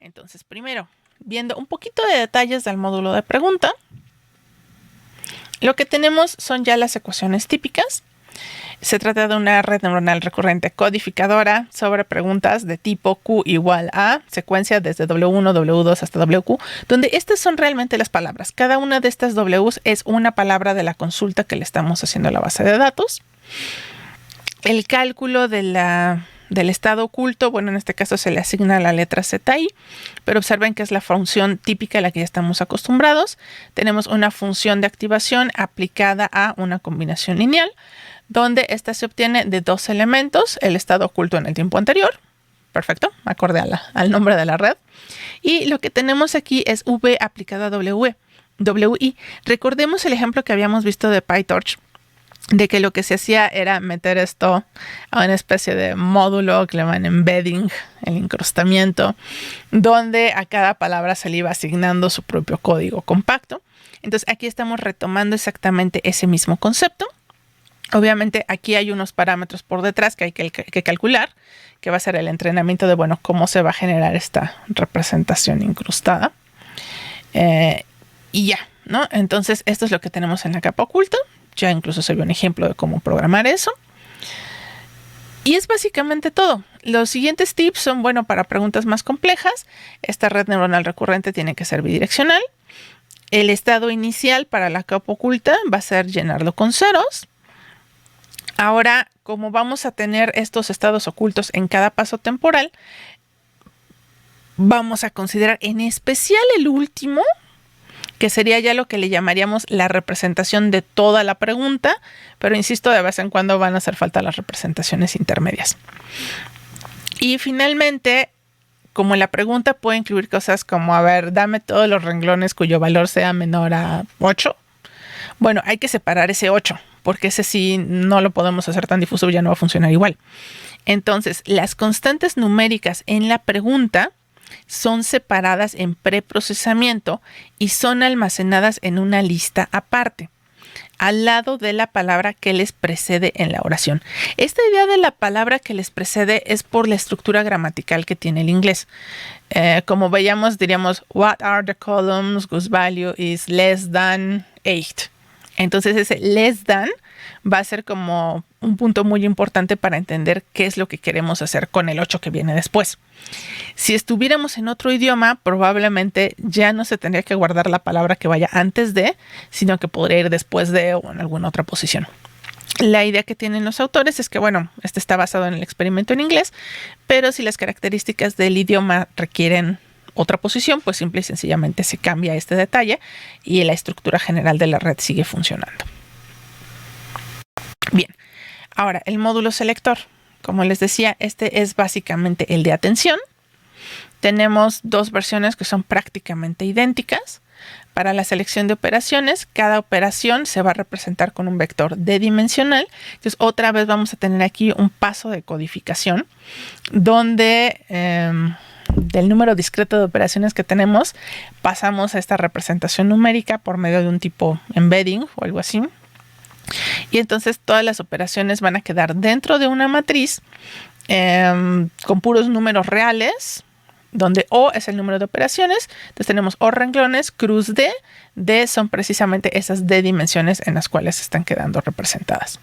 Entonces, primero, viendo un poquito de detalles del módulo de pregunta, lo que tenemos son ya las ecuaciones típicas. Se trata de una red neuronal recurrente codificadora sobre preguntas de tipo Q igual a secuencia desde W1, W2 hasta WQ, donde estas son realmente las palabras. Cada una de estas Ws es una palabra de la consulta que le estamos haciendo a la base de datos. El cálculo del estado oculto, bueno, en este caso se le asigna la letra ZI, pero observen que es la función típica a la que ya estamos acostumbrados. Tenemos una función de activación aplicada a una combinación lineal, donde esta se obtiene de dos elementos, el estado oculto en el tiempo anterior, perfecto, acorde al nombre de la red, y lo que tenemos aquí es V aplicada a WI. Recordemos el ejemplo que habíamos visto de PyTorch, de que lo que se hacía era meter esto a una especie de módulo que le llaman embedding, el incrustamiento, donde a cada palabra se le iba asignando su propio código compacto. Entonces aquí estamos retomando exactamente ese mismo concepto. Obviamente aquí hay unos parámetros por detrás que hay que calcular, que va a ser el entrenamiento de, bueno, cómo se va a generar esta representación incrustada. Y ya, ¿no? Entonces esto es lo que tenemos en la capa oculta. Ya incluso se ve un ejemplo de cómo programar eso. Y es básicamente todo. Los siguientes tips son, bueno, para preguntas más complejas. Esta red neuronal recurrente tiene que ser bidireccional. El estado inicial para la capa oculta va a ser llenarlo con ceros. Ahora, como vamos a tener estos estados ocultos en cada paso temporal, vamos a considerar en especial el último, que sería ya lo que le llamaríamos la representación de toda la pregunta, pero insisto, de vez en cuando van a hacer falta las representaciones intermedias. Y finalmente, como la pregunta puede incluir cosas como, a ver, dame todos los renglones cuyo valor sea menor a 8, bueno, hay que separar ese 8, porque ese sí no lo podemos hacer tan difuso, ya no va a funcionar igual. Entonces, las constantes numéricas en la pregunta son separadas en preprocesamiento y son almacenadas en una lista aparte, al lado de la palabra que les precede en la oración. Esta idea de la palabra que les precede es por la estructura gramatical que tiene el inglés. Como veíamos, diríamos, what are the columns whose value is less than 8? Entonces ese less than va a ser como un punto muy importante para entender qué es lo que queremos hacer con el 8 que viene después. Si estuviéramos en otro idioma, probablemente ya no se tendría que guardar la palabra que vaya antes de, sino que podría ir después de o en alguna otra posición. La idea que tienen los autores es que, bueno, este está basado en el experimento en inglés, pero si las características del idioma requieren otra posición, pues simple y sencillamente se cambia este detalle y la estructura general de la red sigue funcionando. Bien, ahora el módulo selector. Como les decía, este es básicamente el de atención. Tenemos dos versiones que son prácticamente idénticas. Para la selección de operaciones, cada operación se va a representar con un vector d-dimensional. Entonces, otra vez vamos a tener aquí un paso de codificación donde del número discreto de operaciones que tenemos, pasamos a esta representación numérica por medio de un tipo embedding o algo así. Y entonces todas las operaciones van a quedar dentro de una matriz con puros números reales, donde O es el número de operaciones. Entonces tenemos O renglones, cruz D. D son precisamente esas D dimensiones en las cuales están quedando representadas.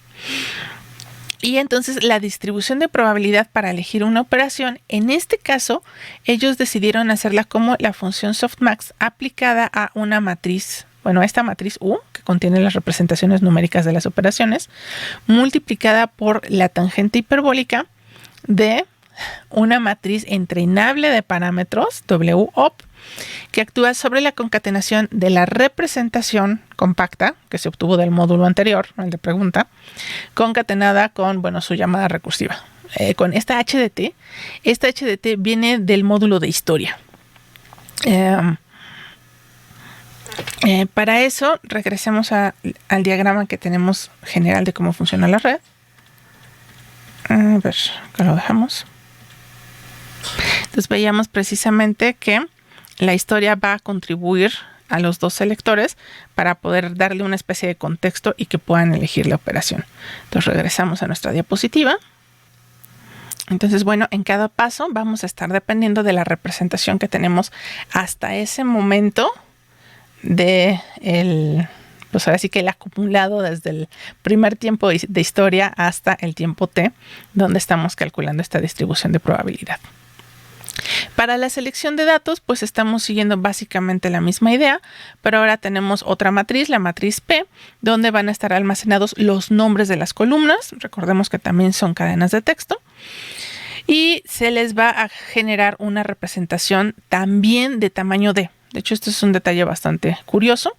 Y entonces la distribución de probabilidad para elegir una operación, en este caso, ellos decidieron hacerla como la función softmax aplicada a una matriz, bueno, a esta matriz U, que contiene las representaciones numéricas de las operaciones, multiplicada por la tangente hiperbólica de una matriz entrenable de parámetros, WOP, que actúa sobre la concatenación de la representación compacta que se obtuvo del módulo anterior, el de pregunta, concatenada con, bueno, su llamada recursiva. Con esta HDT viene del módulo de historia. Para eso, regresemos al diagrama que tenemos general de cómo funciona la red. A ver, acá lo dejamos. Entonces veíamos precisamente que la historia va a contribuir a los dos selectores para poder darle una especie de contexto y que puedan elegir la operación. Entonces regresamos a nuestra diapositiva. Entonces, bueno, en cada paso vamos a estar dependiendo de la representación que tenemos hasta ese momento pues ahora sí que el acumulado desde el primer tiempo de historia hasta el tiempo t, donde estamos calculando esta distribución de probabilidad. Para la selección de datos, pues estamos siguiendo básicamente la misma idea, pero ahora tenemos otra matriz, la matriz P, donde van a estar almacenados los nombres de las columnas. Recordemos que también son cadenas de texto. Y se les va a generar una representación también de tamaño D. De hecho, esto es un detalle bastante curioso.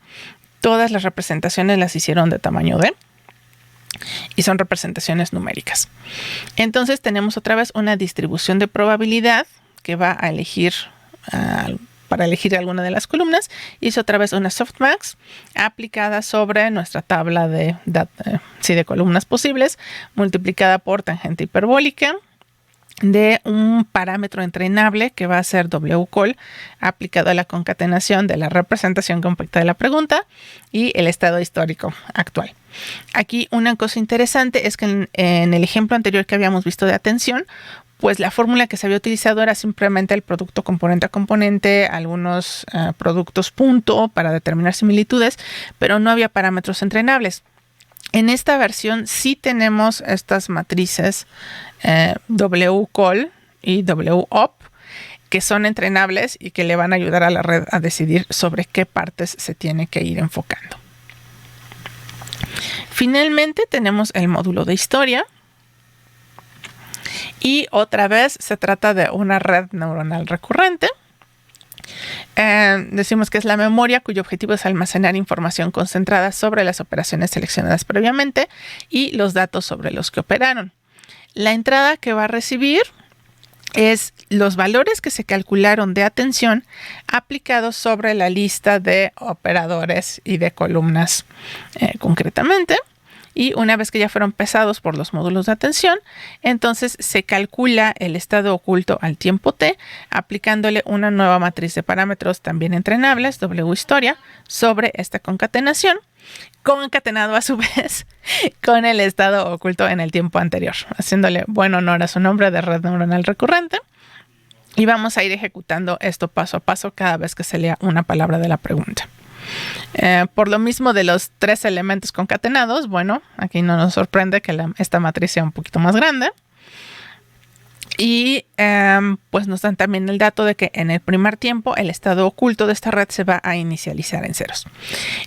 Todas las representaciones las hicieron de tamaño D y son representaciones numéricas. Entonces tenemos otra vez una distribución de probabilidad que va a elegir para elegir alguna de las columnas. Hice otra vez una softmax aplicada sobre nuestra tabla de columnas posibles, multiplicada por tangente hiperbólica de un parámetro entrenable que va a ser WCOL aplicado a la concatenación de la representación compacta de la pregunta y el estado histórico actual. Aquí una cosa interesante es que en el ejemplo anterior que habíamos visto de atención, pues la fórmula que se había utilizado era simplemente el producto componente a componente, algunos productos punto para determinar similitudes, pero no había parámetros entrenables. En esta versión sí tenemos estas matrices WCOL y WOP que son entrenables y que le van a ayudar a la red a decidir sobre qué partes se tiene que ir enfocando. Finalmente tenemos el módulo de historia. Y otra vez se trata de una red neuronal recurrente. Decimos que es la memoria cuyo objetivo es almacenar información concentrada sobre las operaciones seleccionadas previamente y los datos sobre los que operaron. La entrada que va a recibir es los valores que se calcularon de atención aplicados sobre la lista de operadores y de columnas concretamente. Y una vez que ya fueron pesados por los módulos de atención, entonces se calcula el estado oculto al tiempo t, aplicándole una nueva matriz de parámetros también entrenables, WHistoria, sobre esta concatenación, concatenado a su vez con el estado oculto en el tiempo anterior, haciéndole buen honor a su nombre de red neuronal recurrente. Y vamos a ir ejecutando esto paso a paso cada vez que se lea una palabra de la pregunta. Por lo mismo de los 3 elementos concatenados, bueno, aquí no nos sorprende que esta matriz sea un poquito más grande. Y pues nos dan también el dato de que en el primer tiempo el estado oculto de esta red se va a inicializar en ceros.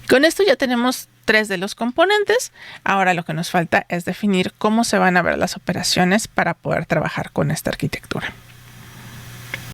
Con esto ya tenemos 3 de los componentes. Ahora lo que nos falta es definir cómo se van a ver las operaciones para poder trabajar con esta arquitectura.